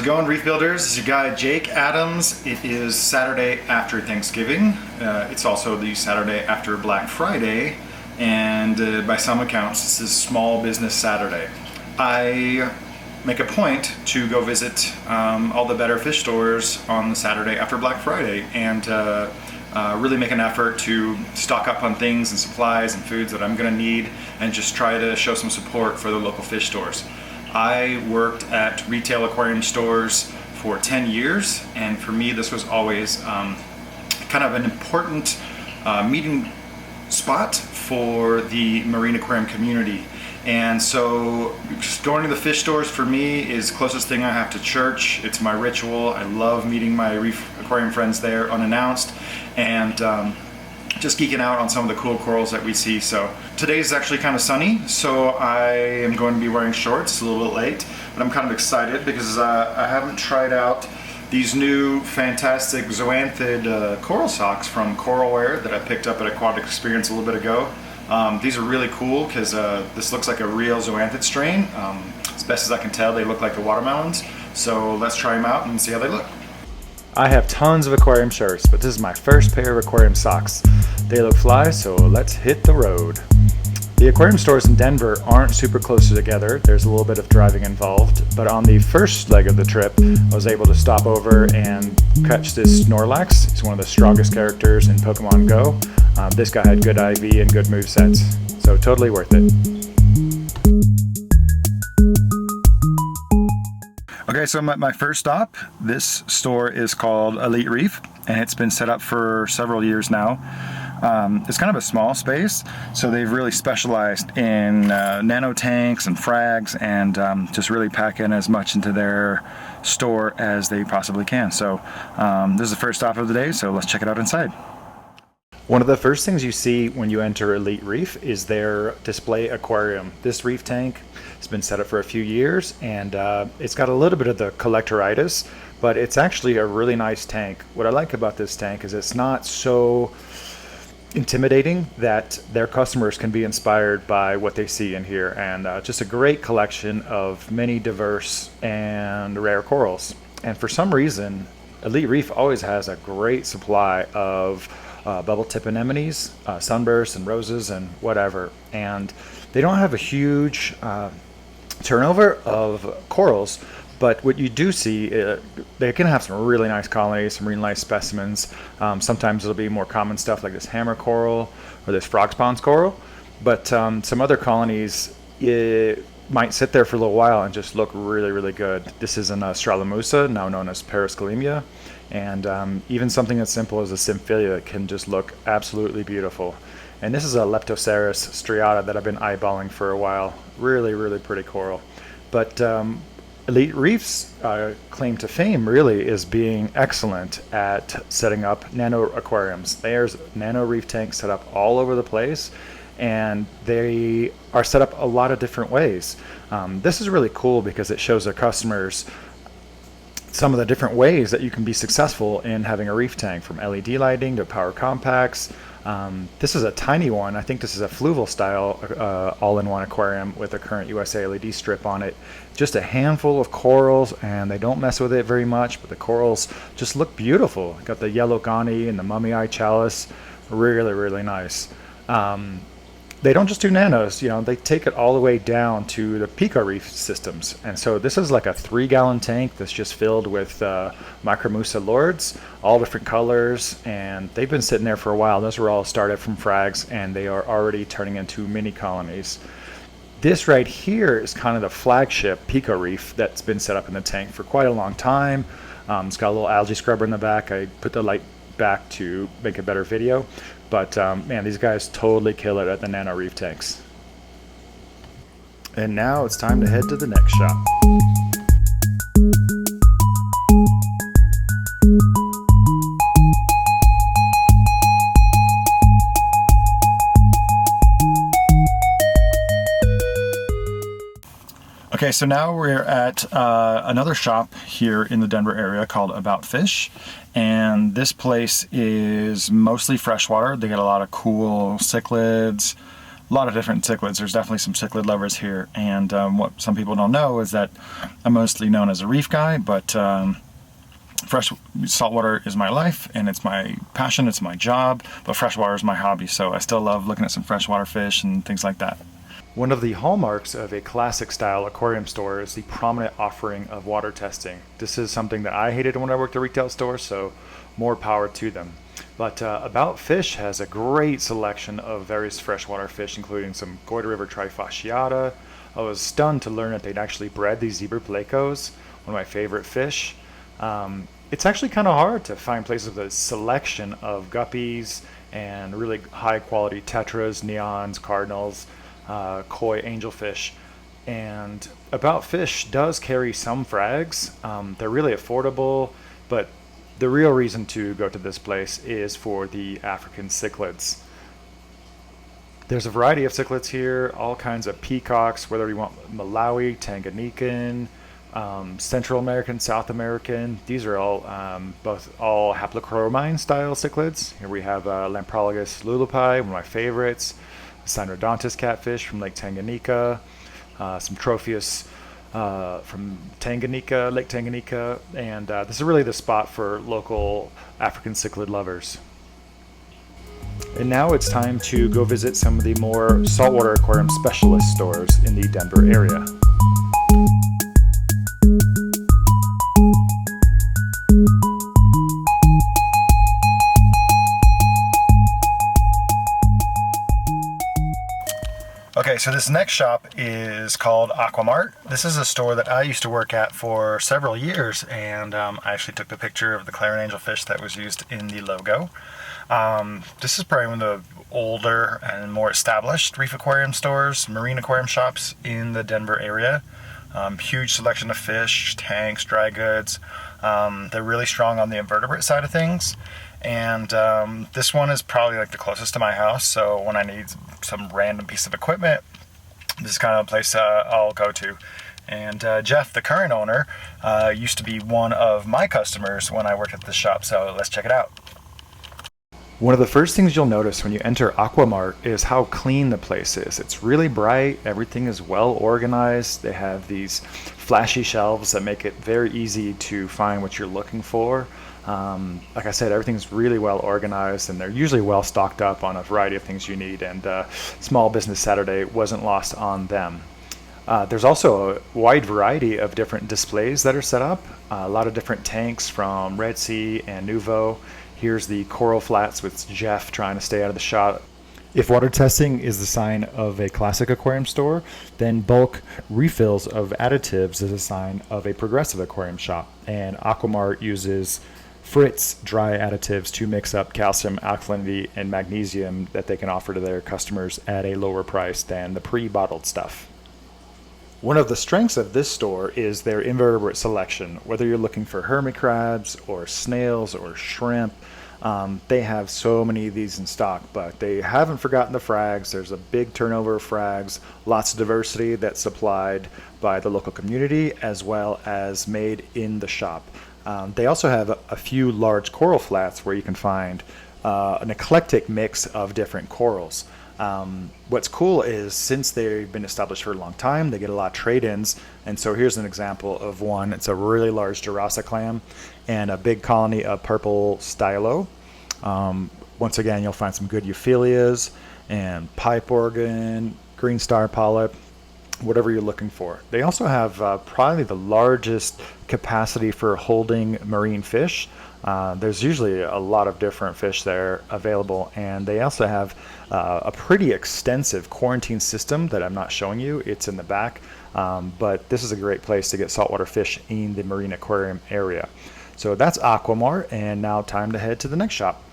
it going, Reef Builders? It's your guy Jake Adams. It is Saturday after Thanksgiving. It's also the Saturday after Black Friday, and by some accounts, this is Small Business Saturday. I make a point to go visit all the better fish stores on the Saturday after Black Friday, and really make an effort to stock up on things and supplies and foods that I'm going to need, and just try to show some support for the local fish stores. I worked at retail aquarium stores for 10 years, and for me this was always kind of an important meeting spot for the marine aquarium community. And so just going to the fish stores for me is the closest thing I have to church. It's my ritual. I love meeting my Reef aquarium friends there unannounced, and just geeking out on some of the cool corals that we see. So today's actually kind of sunny, so I am going to be wearing shorts. It's a little bit late, but I'm kind of excited because I haven't tried out these new fantastic zoanthid coral socks from Coralware that I picked up at Aquatic Experience a little bit ago. These are really cool because this looks like a real zoanthid strain. As best as I can tell, they look like the watermelons. So let's try them out and see how they look. I have tons of aquarium shirts, but this is my first pair of aquarium socks. They look fly, so let's hit the road. The aquarium stores in Denver aren't super close together. There's a little bit of driving involved, but on the first leg of the trip, I was able to stop over and catch this Snorlax. He's one of the strongest characters in Pokemon Go. This guy had good IV and good movesets, so totally worth it. Okay, so my first stop, this store is called Elite Reef, and it's been set up for several years now. It's kind of a small space, so they've really specialized in nano tanks and frags, and just really pack in as much into their store as they possibly can. So this is the first stop of the day, so let's check it out inside. One of the first things you see when you enter Elite Reef is their display aquarium. This reef tank has been set up for a few years, and it's got a little bit of the collectoritis, but it's actually a really nice tank. What I like about this tank is it's not so intimidating that their customers can be inspired by what they see in here, and just a great collection of many diverse and rare corals. And for some reason, Elite Reef always has a great supply of bubble tip anemones, sunbursts and roses and whatever, and they don't have a huge turnover of corals, but what you do see, they can have some really nice colonies, some really nice specimens. Sometimes it'll be more common stuff like this hammer coral or this frog spawns coral, but some other colonies might sit there for a little while and just look really, really good. This is an Australomusa, now known as Parascalemia, and even something as simple as a Symphilia can just look absolutely beautiful. And this is a Leptoceras striata that I've been eyeballing for a while. Really, really pretty coral. But Elite Reef's claim to fame really is being excellent at setting up nano aquariums. There's nano reef tanks set up all over the place, and they are set up a lot of different ways. This is really cool because it shows their customers some of the different ways that you can be successful in having a reef tank, from LED lighting to power compacts. This is a tiny one. I think this is a fluval style all-in-one aquarium with a current USA LED strip on it. Just a handful of corals, and they don't mess with it very much, but the corals just look beautiful. Got the yellow gani and the mummy eye chalice. Really, really nice. They don't just do nanos, they take it all the way down to the pico reef systems. And so this is like a 3-gallon tank that's just filled with Micromusa lords, all different colors, and they've been sitting there for a while. Those were all started from frags, and they are already turning into mini colonies. This right here is kind of the flagship pico reef that's been set up in the tank for quite a long time. It's got a little algae scrubber in the back. I put the light back to make a better video. But man, these guys totally kill it at the nano reef tanks. And now it's time to head to the next shop. Okay, so now we're at another shop here in the Denver area called About Fish, and this place is mostly freshwater. They got a lot of cool cichlids, a lot of different cichlids. There's definitely some cichlid lovers here, and what some people don't know is that I'm mostly known as a reef guy, but fresh saltwater is my life, and it's my passion, it's my job, but freshwater is my hobby, so I still love looking at some freshwater fish and things like that. One of the hallmarks of a classic style aquarium store is the prominent offering of water testing. This is something that I hated when I worked at retail stores, so more power to them. But About Fish has a great selection of various freshwater fish, including some Goyder River trifasciata. I was stunned to learn that they'd actually bred these zebra plecos, one of my favorite fish. It's actually kind of hard to find places with a selection of guppies and really high quality tetras, neons, cardinals, koi angelfish. And About Fish does carry some frags. They're really affordable, but the real reason to go to this place is for the African cichlids. There's a variety of cichlids here, all kinds of peacocks, whether you want Malawi, Tanganyikan, Central American, South American. These are all all haplochromine style cichlids. Here we have Lamprologus lulupi, one of my favorites, Cynodontis catfish from Lake Tanganyika, some Tropheus from Tanganyika, Lake Tanganyika, and this is really the spot for local African cichlid lovers. And now it's time to go visit some of the more saltwater aquarium specialist stores in the Denver area. Okay, so this next shop is called Mart. This is a store that I used to work at for several years, and I actually took the picture of the clarion angelfish that was used in the logo. This is probably one of the older and more established reef aquarium stores, marine aquarium shops in the Denver area. Huge selection of fish, tanks, dry goods. They're really strong on the invertebrate side of things. And this one is probably like the closest to my house, so when I need some random piece of equipment, this is kind of a place I'll go to. And Jeff, the current owner, used to be one of my customers when I worked at the shop, so let's check it out. One of the first things you'll notice when you enter Mart is how clean the place is. It's really bright, everything is well organized. They have these flashy shelves that make it very easy to find what you're looking for. Like I said, everything's really well organized, and they're usually well stocked up on a variety of things you need, and Small Business Saturday wasn't lost on them. There's also a wide variety of different displays that are set up, a lot of different tanks from Red Sea and Nuvo. Here's the coral flats with Jeff trying to stay out of the shot. If water testing is the sign of a classic aquarium store, then bulk refills of additives is a sign of a progressive aquarium shop. And Aquamart uses Fritz dry additives to mix up calcium, alkalinity, and magnesium that they can offer to their customers at a lower price than the pre-bottled stuff. One of the strengths of this store is their invertebrate selection. Whether you're looking for hermit crabs or snails or shrimp, they have so many of these in stock, but they haven't forgotten the frags. There's a big turnover of frags, lots of diversity that's supplied by the local community as well as made in the shop. They also have a few large coral flats where you can find an eclectic mix of different corals. What's cool is since they've been established for a long time, they get a lot of trade-ins, and so here's an example of one. It's a really large Jurasa clam and a big colony of purple stylo. Once again, you'll find some good euphyllias and pipe organ, green star polyp, whatever you're looking for. They also have probably the largest capacity for holding marine fish. There's usually a lot of different fish there available, and they also have a pretty extensive quarantine system that I'm not showing you. It's in the back, but this is a great place to get saltwater fish in the marine aquarium area. So that's Aquamart, and now time to head to the next shop.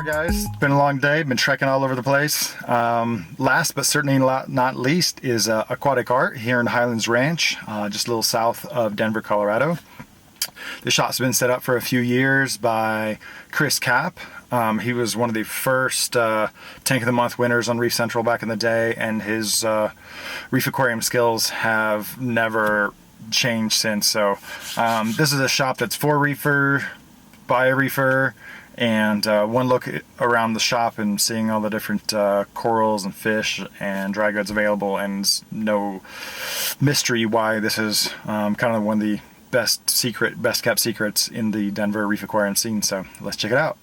Guys, it's been a long day, been trekking all over the place. Last but certainly not least is Aquatic Art here in Highlands Ranch, just a little south of Denver, Colorado. The shop's been set up for a few years by Chris Kapp. He was one of the first Tank of the Month winners on Reef Central back in the day, and his Reef Aquarium skills have never changed since. So this is a shop that's for reefer, by a reefer, and one look around the shop and seeing all the different corals and fish and dry goods available, and no mystery why this is kind of one of the best kept secrets in the Denver Reef Aquarium scene. So let's check it out.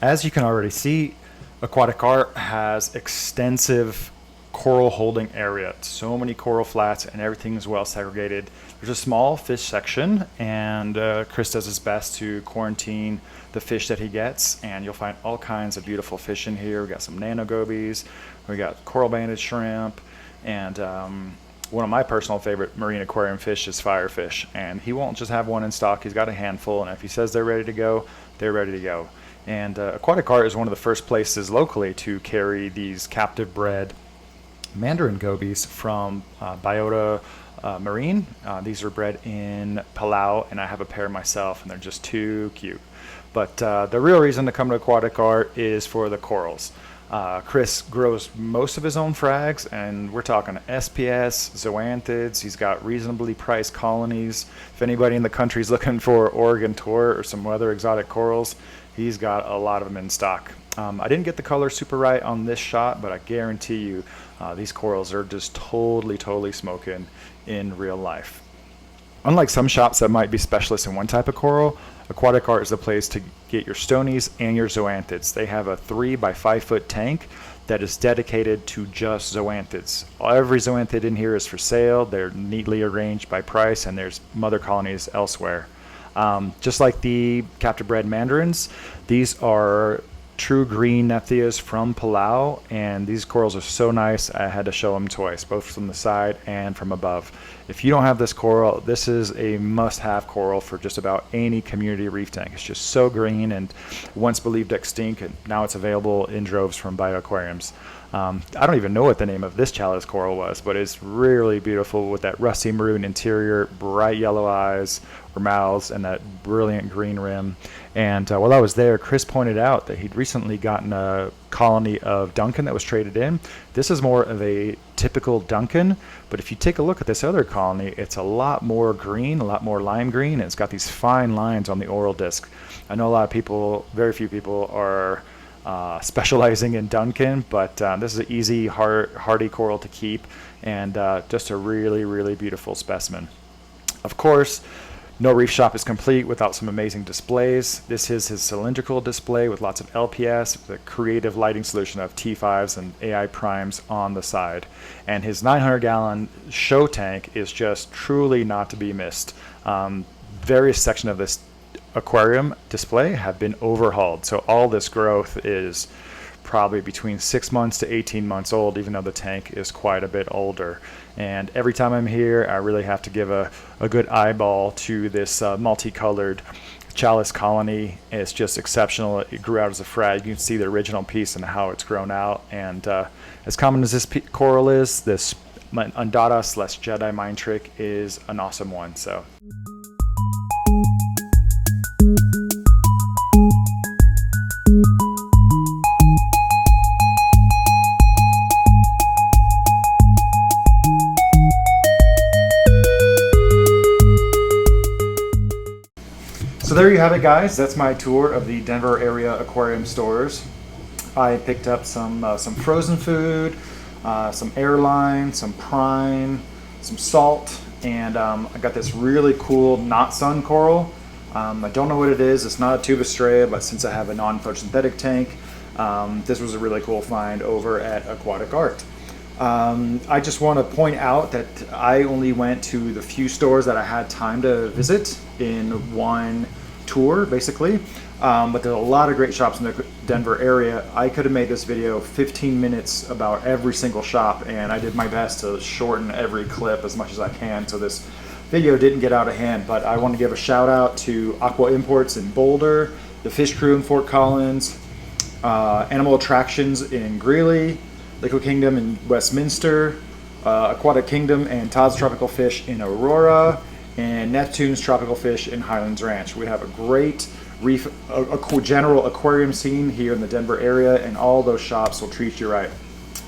As you can already see, Aquatic Art has extensive coral holding area. So many coral flats and everything is well segregated. There's a small fish section, and Chris does his best to quarantine the fish that he gets, and you'll find all kinds of beautiful fish in here. We got some nano gobies, we got coral banded shrimp, and one of my personal favorite marine aquarium fish is firefish, and he won't just have one in stock. He's got a handful, and if he says they're ready to go, they're ready to go. And Aquatic Art is one of the first places locally to carry these captive bred mandarin gobies from Biota Marine. These are bred in Palau, and I have a pair myself, and they're just too cute. But the real reason to come to Aquatic Art is for the corals. Chris grows most of his own frags, and we're talking SPS, zoanthids. He's got reasonably priced colonies. If anybody in the country is looking for Oregon Tor or some other exotic corals, he's got a lot of them in stock. I didn't get the color super right on this shot, but I guarantee you these corals are just totally smoking in real life. Unlike some shops that might be specialists in one type of coral, Aquatic Art is the place to get your stonies and your zoanthids. They have a 3 by 5 foot tank that is dedicated to just zoanthids. Every zoanthid in here is for sale. They're neatly arranged by price, and there's mother colonies elsewhere. Just like the captive bred mandarins, these are true green nephthias from Palau, and these corals are so nice I had to show them twice, both from the side and from above. If you don't have this coral, this is a must-have coral for just about any community reef tank. It's just so green and once believed extinct, and now it's available in droves from bioaquariums. I don't even know what the name of this chalice coral was, but it's really beautiful with that rusty maroon interior, bright yellow eyes or mouths, and that brilliant green rim. And while I was there, Chris pointed out that he'd recently gotten a colony of Duncan that was traded in. This is more of a typical Duncan, but if you take a look at this other colony, it's a lot more green, a lot more lime green, and it's got these fine lines on the oral disc. I know a lot of people, very few people, are specializing in Duncan, but this is an easy, hardy coral to keep, and just a really beautiful specimen. Of course, no reef shop is complete without some amazing displays. This is his cylindrical display with lots of LPS, with a creative lighting solution of T5s and AI primes on the side. And his 900-gallon show tank is just truly not to be missed. Various sections of this aquarium display have been overhauled, so all this growth is probably between 6 months to 18 months old, even though the tank is quite a bit older. And every time I'm here, I really have to give a good eyeball to this multicolored chalice colony. It's just exceptional. It grew out as a frag. You can see the original piece and how it's grown out. And as common as this coral is, this Undata/Jedi mind trick is an awesome one. So. So there you have it, guys. That's my tour of the Denver area aquarium stores. I picked up some frozen food, some airline, some prime, some salt, and I got this really cool knot sun coral. I don't know what it is. It's not a tubastraya, but since I have a non-photosynthetic tank, this was a really cool find over at Aquatic Art. I just want to point out that I only went to the few stores that I had time to visit in one tour, basically. But there's a lot of great shops in the Denver area. I could have made this video 15 minutes about every single shop, and I did my best to shorten every clip as much as I can, so this video didn't get out of hand. But I want to give a shout out to Aqua Imports in Boulder, the Fish Crew in Fort Collins, Animal Attractions in Greeley, Liquid Kingdom in Westminster, Aquatic Kingdom and Todd's Tropical Fish in Aurora, and Neptune's Tropical Fish in Highlands Ranch. We have a great reef, a general aquarium scene here in the Denver area, and all those shops will treat you right.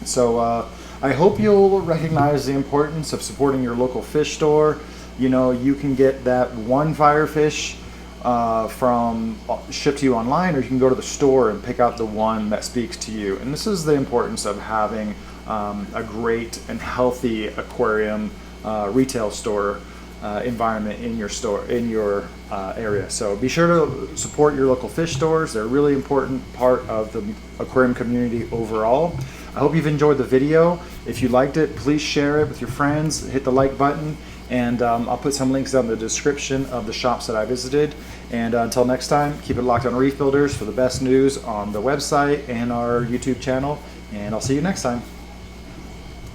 So I hope you'll recognize the importance of supporting your local fish store. You know, you can get that one firefish from shipped to you online, or you can go to the store and pick out the one that speaks to you. And this is the importance of having a great and healthy aquarium retail store environment in your store, in your area. So be sure to support your local fish stores. They're a really important part of the aquarium community overall. I hope you've enjoyed the video. If you liked it, please share it with your friends, hit the like button, and I'll put some links down in the description of the shops that I visited. And until next time, keep it locked on Reef Builders for the best news on the website and our YouTube channel, and I'll see you next time.